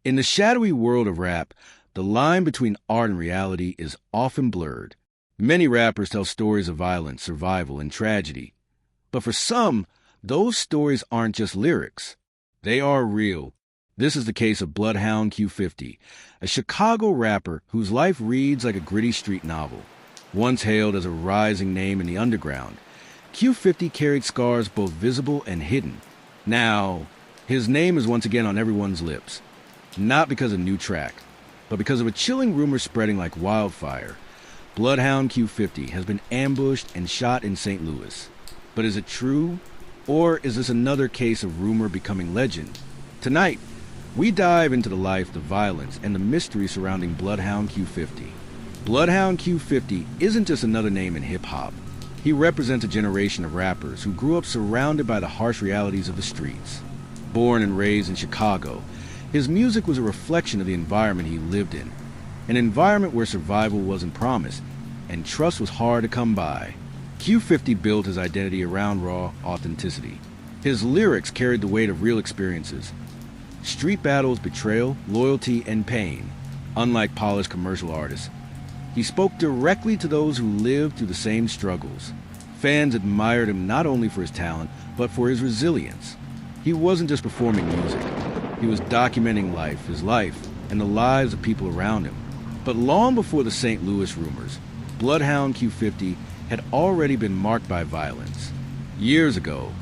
In the shadowy world of rap, the line between art and reality is often blurred. Many rappers tell stories of violence, survival, and tragedy. But for some, those stories aren't just lyrics. They are real. This is the case of BloodHound Q50, a Chicago rapper whose life reads like a gritty street novel. Once hailed as a rising name in the underground, Q50 carried scars both visible and hidden. Now, his name is once again on everyone's lips. Not because of a new track, but because of a chilling rumor spreading like wildfire. BloodHound Q50 has been ambushed and shot in St. Louis. But is it true? Or is this another case of rumor becoming legend? Tonight, we dive into the life, the violence, and the mystery surrounding BloodHound Q50. BloodHound Q50 isn't just another name in hip-hop. He represents a generation of rappers who grew up surrounded by the harsh realities of the streets. Born and raised in Chicago, his music was a reflection of the environment he lived in, an environment where survival wasn't promised, and trust was hard to come by. Q50 built his identity around raw authenticity. His lyrics carried the weight of real experiences. Street battles, betrayal, loyalty, and pain. Unlike polished commercial artists, he spoke directly to those who lived through the same struggles. Fans admired him not only for his talent, but for his resilience. He wasn't just performing music. He was documenting life, his life, and the lives of people around him. But long before the St. Louis rumors, BloodHound Q50 had already been marked by violence. Years ago,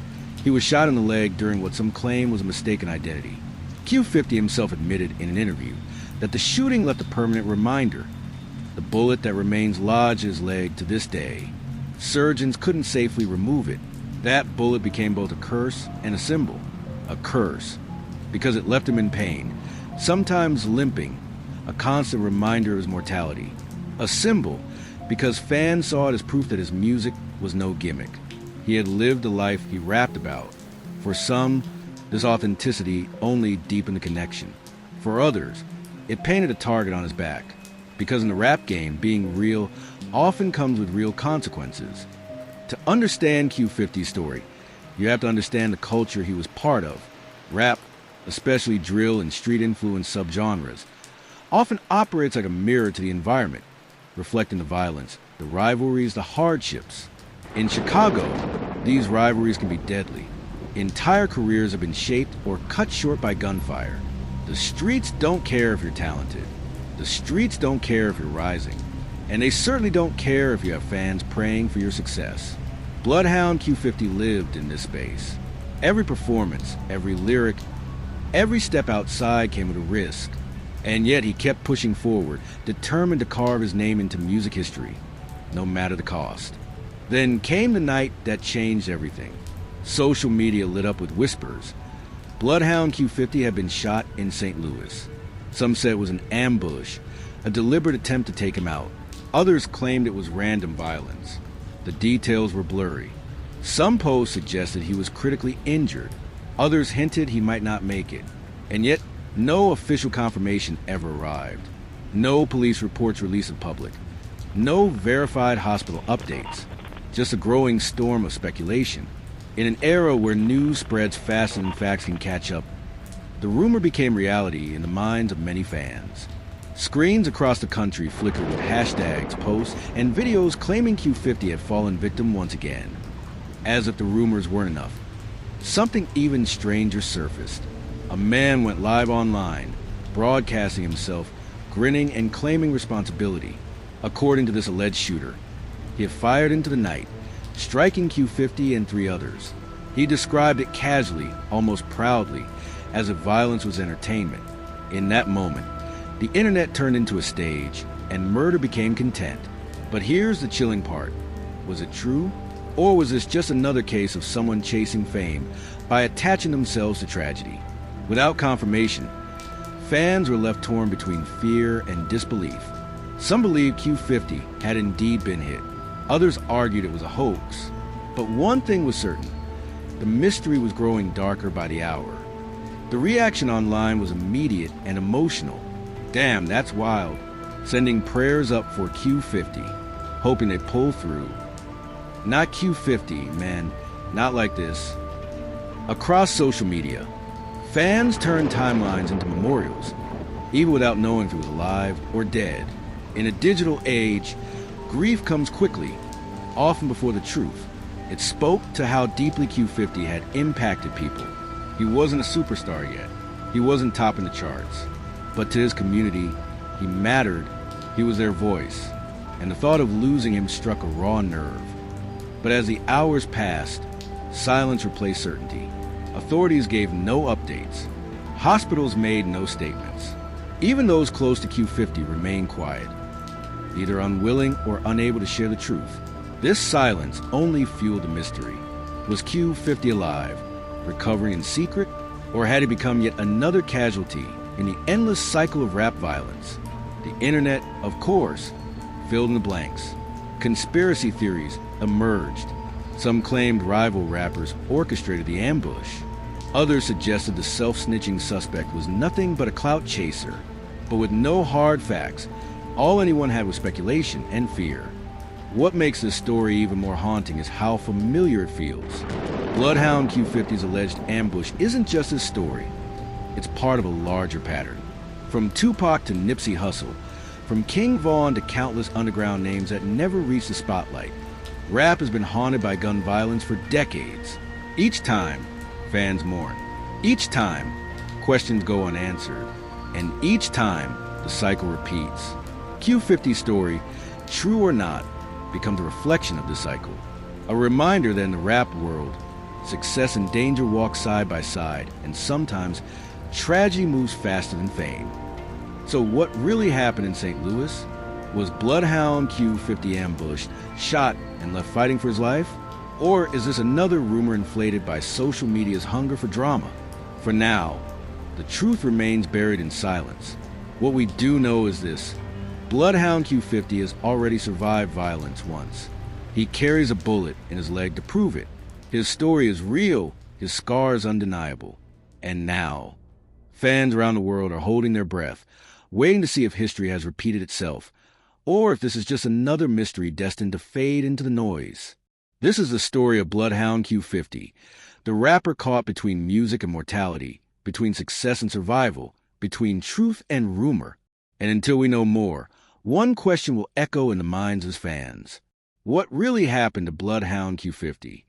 he was shot in the leg during what some claim was a mistaken identity. Q50 himself admitted in an interview that the shooting left a permanent reminder, the bullet that remains lodged in his leg to this day. Surgeons couldn't safely remove it. That bullet became both a curse and a symbol. A curse, because it left him in pain, sometimes limping, a constant reminder of his mortality. A symbol, because fans saw it as proof that his music was no gimmick. He had lived the life he rapped about. For some, this authenticity only deepened the connection. For others, it painted a target on his back, because in the rap game, being real often comes with real consequences. To understand Q50's story, you have to understand the culture he was part of. Rap, especially drill and street-influenced subgenres, often operates like a mirror to the environment, reflecting the violence, the rivalries, the hardships. In Chicago, these rivalries can be deadly. Entire careers have been shaped or cut short by gunfire. The streets don't care if you're talented. The streets don't care if you're rising. And they certainly don't care if you have fans praying for your success. BloodHound Q50 lived in this space. Every performance, every lyric, every step outside came with a risk. And yet he kept pushing forward, determined to carve his name into music history, no matter the cost. Then came the night that changed everything. Social media lit up with whispers. BloodHound Q50 had been shot in St. Louis. Some said it was an ambush, a deliberate attempt to take him out. Others claimed it was random violence. The details were blurry. Some posts suggested he was critically injured. Others hinted he might not make it. And yet, no official confirmation ever arrived. No police reports released in public. No verified hospital updates. Just a growing storm of speculation. In an era where news spreads faster than facts can catch up, the rumor became reality in the minds of many fans. Screens across the country flickered with hashtags, posts, and videos claiming Q50 had fallen victim once again. As if the rumors weren't enough, something even stranger surfaced. A man went live online, broadcasting himself, grinning and claiming responsibility. According to this alleged shooter, he had fired into the night, striking Q50 and 3 others. He described it casually, almost proudly, as if violence was entertainment. In that moment, the internet turned into a stage, and murder became content. But here's the chilling part. Was it true? Or was this just another case of someone chasing fame by attaching themselves to tragedy? Without confirmation, fans were left torn between fear and disbelief. Some believed Q50 had indeed been hit. Others argued it was a hoax. But one thing was certain. The mystery was growing darker by the hour. The reaction online was immediate and emotional. Damn, that's wild. Sending prayers up for Q50, hoping they pull through. Not Q50, man. Not like this. Across social media, fans turned timelines into memorials. even without knowing if he was alive or dead. In a digital age, grief comes quickly, often before the truth. It spoke to how deeply Q50 had impacted people. He wasn't a superstar yet. He wasn't topping the charts. But to his community, he mattered. He was their voice. And the thought of losing him struck a raw nerve. But as the hours passed, silence replaced certainty. Authorities gave no updates. Hospitals made no statements. Even those close to Q50 remained quiet, either unwilling or unable to share the truth. This silence only fueled the mystery. Was Q50 alive, recovering in secret, or had he become yet another casualty in the endless cycle of rap violence? The internet, of course, filled in the blanks. Conspiracy theories emerged. Some claimed rival rappers orchestrated the ambush. Others suggested the self-snitching suspect was nothing but a clout chaser. But with no hard facts, all anyone had was speculation and fear. What makes this story even more haunting is how familiar it feels. BloodHound Q50's alleged ambush isn't just his story. It's part of a larger pattern. From Tupac to Nipsey Hussle, from King Von to countless underground names that never reached the spotlight, rap has been haunted by gun violence for decades. Each time, fans mourn. Each time, questions go unanswered. And each time, the cycle repeats. Q50's story, true or not, becomes a reflection of the cycle. A reminder that in the rap world, success and danger walk side by side, and sometimes tragedy moves faster than fame. So what really happened in St. Louis? Was BloodHound Q50 ambushed, shot, and left fighting for his life? Or is this another rumor inflated by social media's hunger for drama? For now, the truth remains buried in silence. What we do know is this: BloodHound Q50 has already survived violence once. He carries a bullet in his leg to prove it. His story is real, his scars undeniable. And now, fans around the world are holding their breath, waiting to see if history has repeated itself, or if this is just another mystery destined to fade into the noise. This is the story of BloodHound Q50, the rapper caught between music and mortality, between success and survival, between truth and rumor. And until we know more, one question will echo in the minds of his fans. What really happened to BloodHound Q50?